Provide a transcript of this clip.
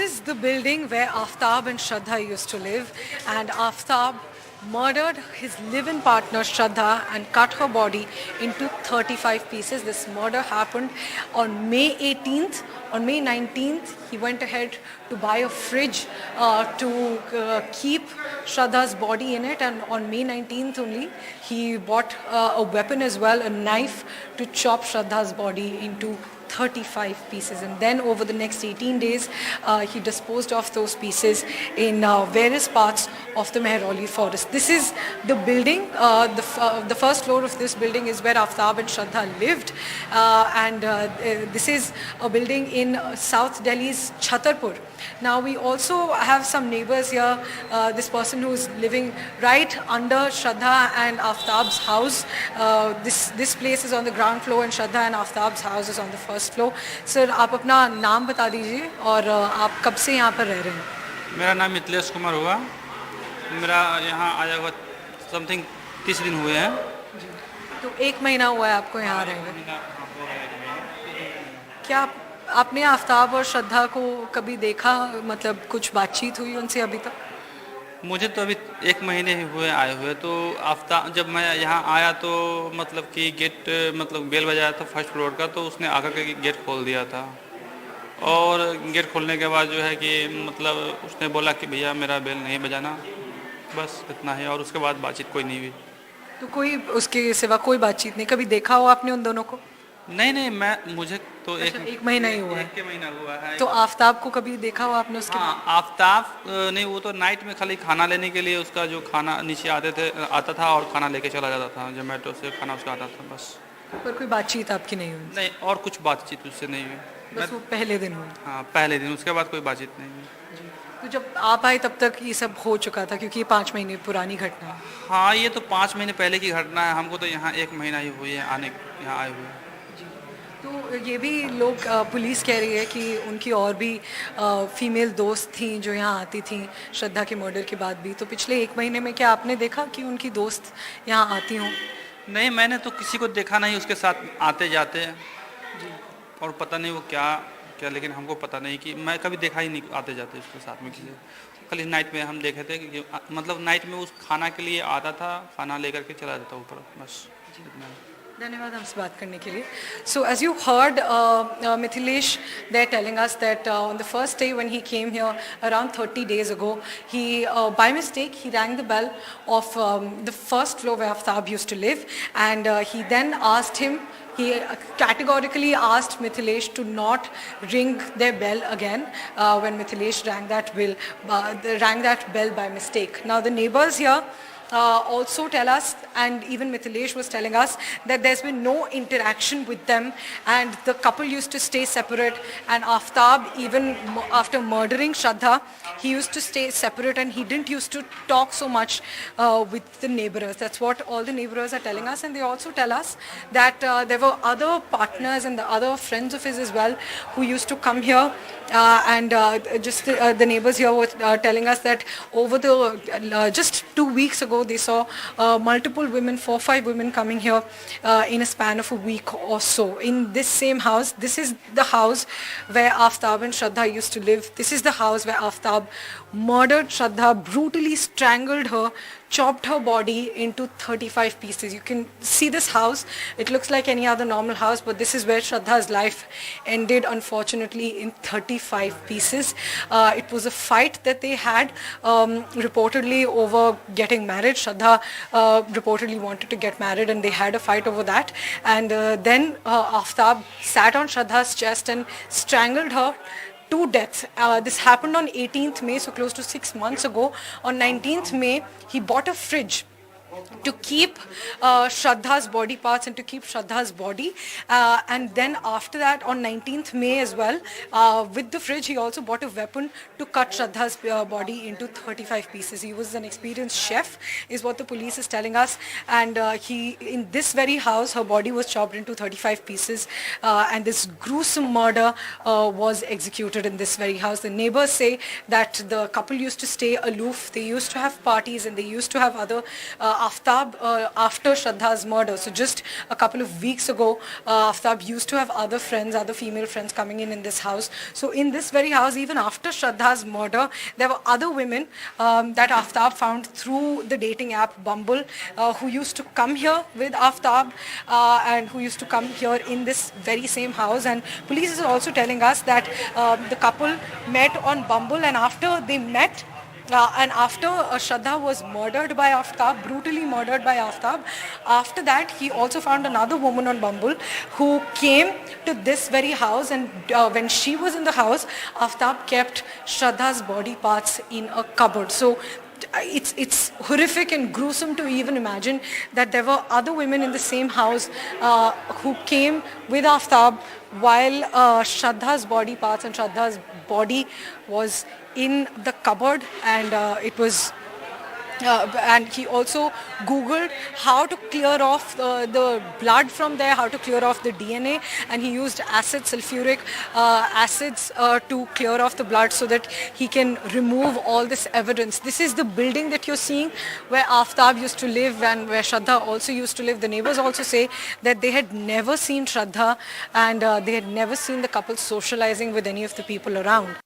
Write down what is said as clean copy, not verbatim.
is the building where Aftab and Shraddha used to live, and Aftab murdered his live-in partner Shraddha and cut her body into 35 pieces. This murder happened on May 18th. On May 19th, he went ahead to buy a fridge to keep Shraddha's body in it, and on May 19th only, he bought a weapon as well, a knife, to chop Shraddha's body into 35 pieces, and then over the next 18 days he disposed of those pieces in various parts of the Mehrauli forest. This is the building, the first floor of this building is where Aftab and Shraddha lived, and this is a building in South Delhi's Chhatarpur. Now we also have some neighbors here, this person who is living right under Shraddha and Aftab's house. This place is on the ground floor and Shraddha and Aftab's house is on the first floor. Sir, आप अपना नाम बता दीजिए और आप कब से यहाँ पर रह रहे हैं? मेरा नाम मिथिलेश कुमार हुआ। मेरा यहाँ आया हुआ समथिंग 30 दिन हुए हैं। तो 1 महीना हुआ है आपको यहाँ रहे हुए। क्या आपने आफ्ताब और श्रद्धा को कभी देखा, मतलब कुछ बातचीत हुई उनसे अभी तक? मुझे तो अभी 1 महीने ही हुए आए हुए। तो आफ्ताब जब मैं यहाँ आया तो मतलब कि गेट मतलब बेल बजाया था फर्स्ट फ्लोर का, तो उसने आकर के गेट खोल दिया था, और गेट खोलने के बाद जो है कि मतलब उसने बोला कि भैया मेरा बेल नहीं बजाना, बस इतना ही, और उसके बाद बातचीत कोई नहीं हुई। तो कोई उसके सिवा कोई बातचीत नहीं? कभी देखा हो आपने उन दोनों को? नहीं, मुझे तो अच्छा, 1 महीना ही हुआ है। 1 महीना हुआ है। तो आफ्ताब को कभी देखा हो आपने उसके? हाँ, आफ्ताब नहीं, वो तो नाइट में खाली खाना लेने के लिए उसका जो खाना नीचे आता था और खाना लेके चला जाता था, जोमेटो से खाना उसका आता था, बस। पर कोई बातचीत आपकी नहीं हुई? नहीं, और कुछ बातचीत उससे नहीं हुई, बस वो पहले दिन हुई? हाँ, पहले दिन, उसके बाद कोई बातचीत नहीं हुई। तो जब आप आए तब तक ये सब हो चुका था, क्योंकि ये 5 महीने पुरानी घटना है? हाँ, ये तो 5 महीने पहले की घटना है। हमको तो यहाँ 1 महीना ही हुई है यहाँ आए हुए। तो ये भी लोग, पुलिस कह रही है कि उनकी और भी फीमेल दोस्त थी जो यहाँ आती थी श्रद्धा के मर्डर के बाद भी। तो पिछले 1 महीने में क्या आपने देखा कि उनकी दोस्त यहाँ आती हों? नहीं, मैंने तो किसी को देखा नहीं उसके साथ आते जाते, और पता नहीं वो क्या, लेकिन हमको पता नहीं कि मैं कभी देखा ही नहीं आते जाते उसके साथ में किसी। खाली नाइट में हम देखे थे कि मतलब नाइट में उस खाना के लिए आता था, खाना लेकर के चला जाता ऊपर, बस इतना। धन्यवाद हमसे बात करने के लिए. So as you heard Mithilesh, they're telling us that on the first day when he came here around 30 days ago, he by mistake he rang the bell of the first floor where Aftab used to live, and he then asked him, he categorically asked Mithilesh to not ring their bell again when Mithilesh rang that bell by mistake. Now the neighbors here also tell us, and even Mithilesh was telling us, that there's been no interaction with them, and the couple used to stay separate, and Aftab, even after murdering Shraddha, he used to stay separate, and he didn't used to talk so much with the neighbors. That's what all the neighbors are telling us, and they also tell us that there were other partners and the other friends of his as well who used to come here, and the neighbors here were telling us that over the just 2 weeks ago they saw multiple women, 4-5 women coming here in a span of a week or so. In this same house, this is the house where Aftab and Shraddha used to live. This is the house where Aftab murdered Shraddha, brutally strangled her, chopped her body into 35 pieces. You can see this house. It looks like any other normal house, but this is where Shraddha's life ended, unfortunately, in 35 pieces. It was a fight that they had, reportedly over getting married. Shraddha reportedly wanted to get married, and they had a fight over that. And then Aftab sat on Shraddha's chest and strangled her to death. This happened on 18th May, so close to 6 months ago. On 19th May, he bought a fridge to keep Shraddha's body parts and to keep Shraddha's body, and then after that on 19th May as well, with the fridge he also bought a weapon to cut Shraddha's body into 35 pieces. He was an experienced chef is what the police is telling us, and in this very house her body was chopped into 35 pieces, and this gruesome murder was executed in this very house. The neighbors say that the couple used to stay aloof, they used to have parties, and they used to have Aftab, after Shraddha's murder, so just a couple of weeks ago, Aftab used to have other friends, other female friends coming in this house. So in this very house, even after Shraddha's murder, there were other women that Aftab found through the dating app Bumble, who used to come here with Aftab and who used to come here in this very same house. And police is also telling us that the couple met on Bumble, and after they met, and after Shraddha was murdered by Aftab, brutally murdered by Aftab, after that he also found another woman on Bumble who came to this very house, and when she was in the house, Aftab kept Shraddha's body parts in a cupboard. So it's horrific and gruesome to even imagine that there were other women in the same house who came with Aftab while Shraddha's body parts and Shraddha's body was in the cupboard, and it was and he also Googled how to clear off the blood from there, how to clear off the DNA, and he used sulfuric acids to clear off the blood so that he can remove all this evidence. This is the building that you're seeing where Aftab used to live and where Shraddha also used to live. The neighbors also say that they had never seen Shraddha, and they had never seen the couple socializing with any of the people around.